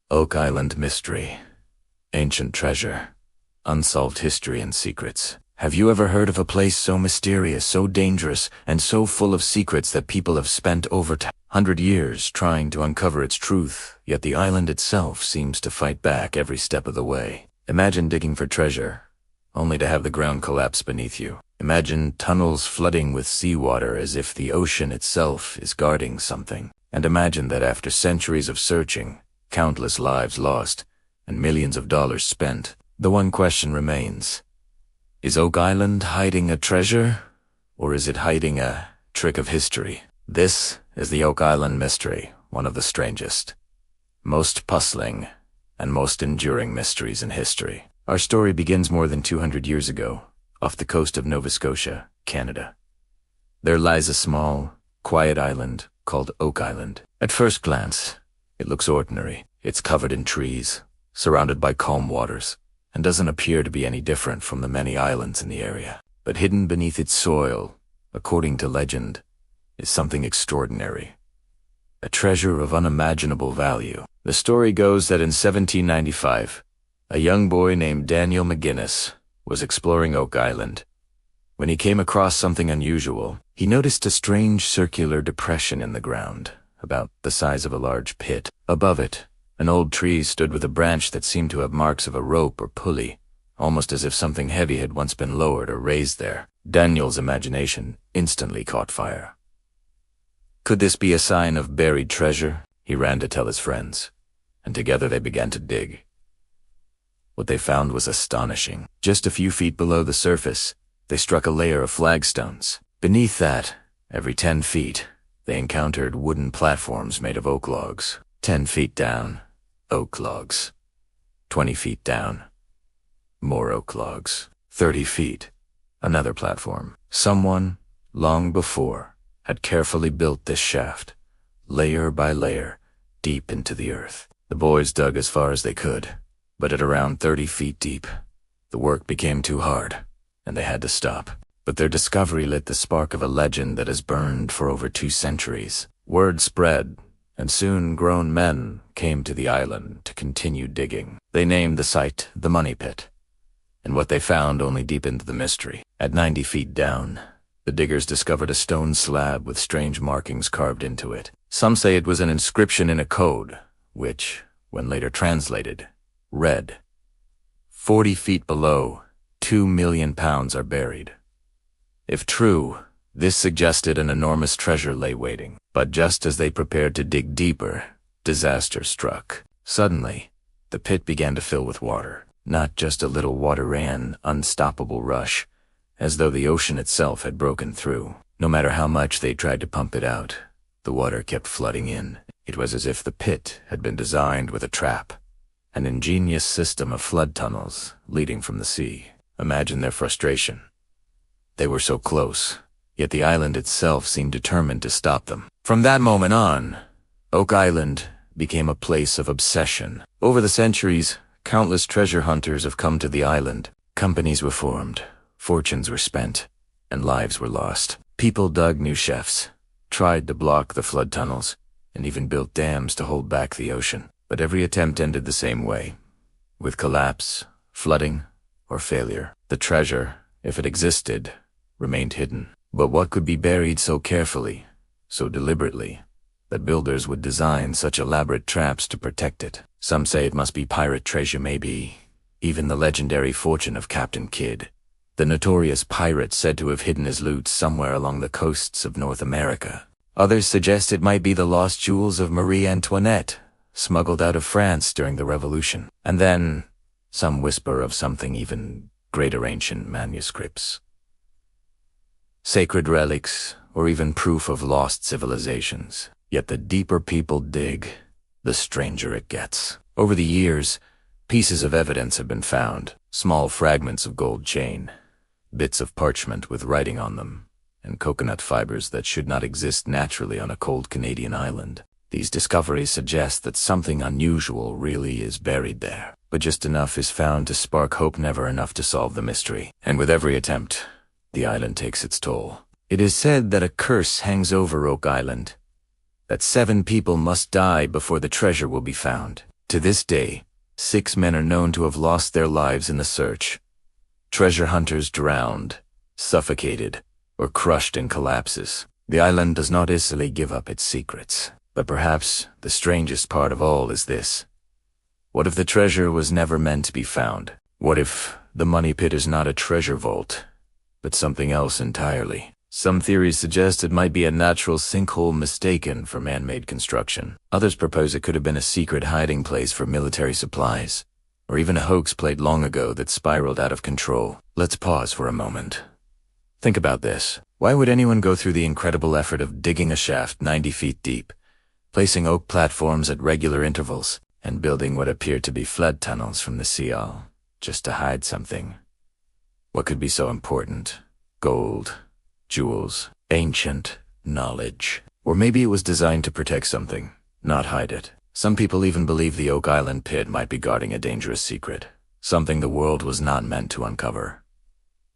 Oak Island Mystery. Ancient treasure. Unsolved history and secrets. Have you ever heard of a place so mysterious, so dangerous, and so full of secrets that people have spent over 100 years trying to uncover its truth, yet the island itself seems to fight back every step of the way? Imagine digging for treasure, only to have the ground collapse beneath you. Imagine tunnels flooding with seawater as if the ocean itself is guarding something. And imagine that after centuries of searching, countless lives lost, and millions of dollars spent, the one question remains. Is Oak Island hiding a treasure, or is it hiding a trick of history? This is the Oak Island Mystery, one of the strangest, most puzzling, and most enduring mysteries in history. Our story begins more than 200 years ago, off the coast of Nova Scotia, Canada. There lies a small, quiet island called Oak Island. At first glance, it looks ordinary. It's covered in trees, surrounded by calm waters, and doesn't appear to be any different from the many islands in the area. But hidden beneath its soil, according to legend, is something extraordinary. A treasure of unimaginable value. The story goes that in 1795, a young boy named Daniel McGinnis was exploring Oak Island. When he came across something unusual, he noticed a strange circular depression in the ground, about the size of a large pit. Above it, an old tree stood with a branch that seemed to have marks of a rope or pulley, almost as if something heavy had once been lowered or raised there. Daniel's imagination instantly caught fire. Could this be a sign of buried treasure? He ran to tell his friends, and together they began to dig. What they found was astonishing. Just a few feet below the surface, they struck a layer of flagstones. Beneath that, every 10 feet, they encountered wooden platforms made of oak logs. 10 feet down, oak logs. 20 feet down, more oak logs. 30 feet, another platform. Someone, long before, had carefully built this shaft, layer by layer, deep into the earth. The boys dug as far as they could, but at around 30 feet deep, the work became too hard, and they had to stop. But their discovery lit the spark of a legend that has burned for over 2 centuries. Word spread, and soon grown men came to the island to continue digging. They named the site the Money Pit, and what they found only deepened the mystery. At 90 feet down, the diggers discovered a stone slab with strange markings carved into it. Some say it was an inscription in a code, which, when later translated, read, 40 feet below, 2 million pounds are buried. If true, this suggested an enormous treasure lay waiting. But just as they prepared to dig deeper, disaster struck. Suddenly, the pit began to fill with water. Not just a little water, an unstoppable rush, as though the ocean itself had broken through. No matter how much they tried to pump it out, the water kept flooding in. It was as if the pit had been designed with a trap, an ingenious system of flood tunnels leading from the sea. Imagine their frustration. They were so close, yet the island itself seemed determined to stop them. From that moment on, Oak Island became a place of obsession. Over the centuries, countless treasure hunters have come to the island. Companies were formed, fortunes were spent, and lives were lost. People dug new shafts, tried to block the flood tunnels, and even built dams to hold back the ocean. But every attempt ended the same way, with collapse, flooding, or failure. The treasure, if it existed, remained hidden. But what could be buried so carefully, so deliberately, that builders would design such elaborate traps to protect it? Some say it must be pirate treasure, maybe even the legendary fortune of Captain Kidd, the notorious pirate said to have hidden his loot somewhere along the coasts of North America. Others suggest it might be the lost jewels of Marie Antoinette, smuggled out of France during the Revolution. And then, some whisper of something even greater: ancient manuscripts, sacred relics, or even proof of lost civilizations. Yet the deeper people dig, the stranger it gets. Over the years, pieces of evidence have been found: small fragments of gold chain, bits of parchment with writing on them, and coconut fibers that should not exist naturally on a cold Canadian island. These discoveries suggest that something unusual really is buried there. But just enough is found to spark hope, never enough to solve the mystery. And with every attempt, the island takes its toll. It is said that a curse hangs over Oak Island, that 7 people must die before the treasure will be found. To this day, 6 men are known to have lost their lives in the search. Treasure hunters drowned, suffocated, or crushed in collapses. The island does not easily give up its secrets. But perhaps the strangest part of all is this. What if the treasure was never meant to be found? What if the money pit is not a treasure vault, but something else entirely? Some theories suggest it might be a natural sinkhole mistaken for man-made construction. Others propose it could have been a secret hiding place for military supplies, or even a hoax played long ago that spiraled out of control. Let's pause for a moment. Think about this. Why would anyone go through the incredible effort of digging a shaft 90 feet deep, placing oak platforms at regular intervals, and building what appeared to be flood tunnels from the sea all, just to hide something? What could be so important? Gold, jewels, ancient knowledge. Or maybe it was designed to protect something, not hide it. Some people even believe the Oak Island pit might be guarding a dangerous secret, something the world was not meant to uncover.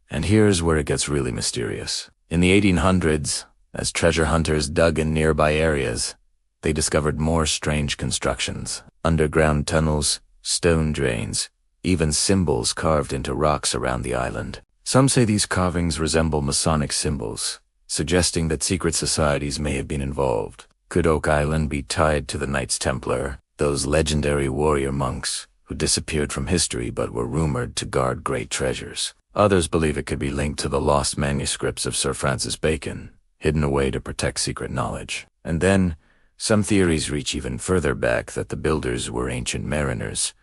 And here's where it gets really mysterious. In the 1800s, as treasure hunters dug in nearby areas, they discovered more strange constructions. Underground tunnels, stone drains, even symbols carved into rocks around the island. Some say these carvings resemble Masonic symbols, suggesting that secret societies may have been involved. Could Oak Island be tied to the Knights Templar, those legendary warrior monks who disappeared from history but were rumored to guard great treasures? Others believe it could be linked to the lost manuscripts of Sir Francis Bacon, hidden away to protect secret knowledge. And then, some theories reach even further back that the builders were ancient mariners,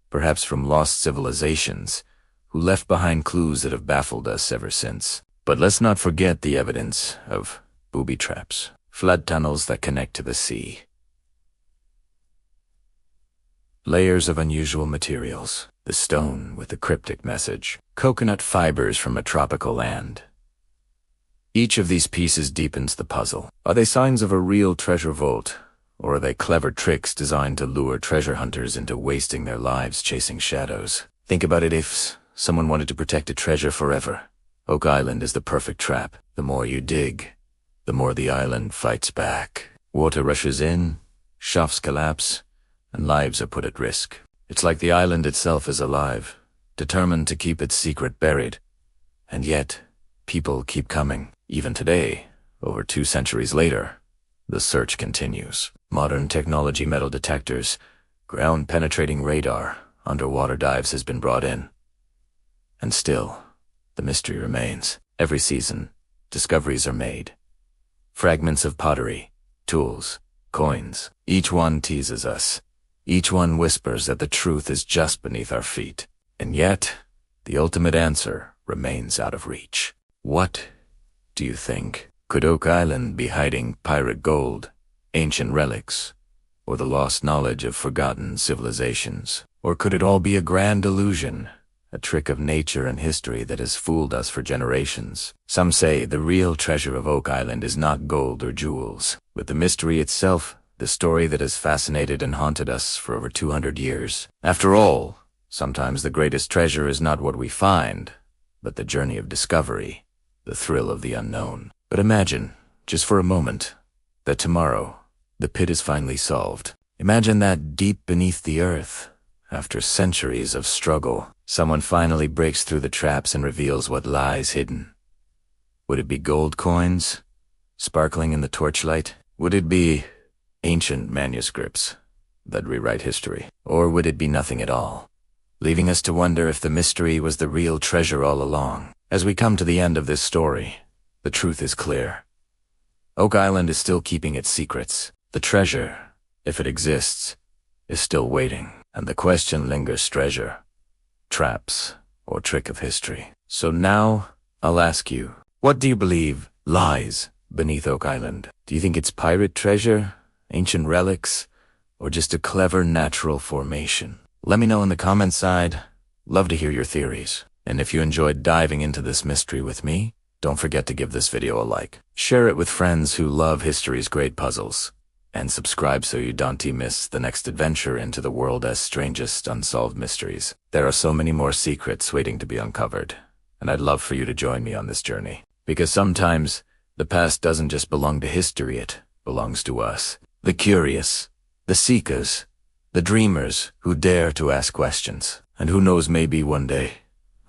perhaps from lost civilizations, who left behind clues that have baffled us ever since. But let's not forget the evidence of booby traps, flood tunnels that connect to the sea, layers of unusual materials, the stone with the cryptic message, coconut fibers from a tropical land. Each of these pieces deepens the puzzle. Are they signs of a real treasure vault, or are they clever tricks designed to lure treasure hunters into wasting their lives chasing shadows? Think about it. If someone wanted to protect a treasure forever, Oak Island is the perfect trap. The more you dig, the more the island fights back. Water rushes in, shafts collapse, and lives are put at risk. It's like the island itself is alive, determined to keep its secret buried. And yet, people keep coming. Even today, over 2 centuries later, the search continues. Modern technology, metal detectors, ground-penetrating radar, underwater dives has been brought in. And still, the mystery remains. Every season, discoveries are made. Fragments of pottery, tools, coins. Each one teases us. Each one whispers that the truth is just beneath our feet. And yet, the ultimate answer remains out of reach. What do you think? Could Oak Island be hiding pirate gold, ancient relics, or the lost knowledge of forgotten civilizations? Or could it all be a grand illusion, a trick of nature and history that has fooled us for generations? Some say the real treasure of Oak Island is not gold or jewels, but the mystery itself, the story that has fascinated and haunted us for over 200 years. After all, sometimes the greatest treasure is not what we find, but the journey of discovery, the thrill of the unknown. But imagine, just for a moment, that tomorrow, the pit is finally solved. Imagine that deep beneath the earth, after centuries of struggle, someone finally breaks through the traps and reveals what lies hidden. Would it be gold coins, sparkling in the torchlight? Would it be ancient manuscripts that rewrite history? Or would it be nothing at all, leaving us to wonder if the mystery was the real treasure all along? As we come to the end of this story, the truth is clear. Oak Island is still keeping its secrets. The treasure, if it exists, is still waiting. And the question lingers: treasure, traps, or trick of history? So now, I'll ask you, what do you believe lies beneath Oak Island? Do you think it's pirate treasure, ancient relics, or just a clever natural formation? Let me know in the comments side. Love to hear your theories. And if you enjoyed diving into this mystery with me, don't forget to give this video a like. Share it with friends who love history's great puzzles. And subscribe so you don't miss the next adventure into the world's strangest unsolved mysteries. There are so many more secrets waiting to be uncovered, and I'd love for you to join me on this journey. Because sometimes, the past doesn't just belong to history, it belongs to us. The curious, the seekers, The dreamers who dare to ask questions. And who knows, maybe one day,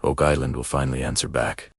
Oak Island will finally answer back.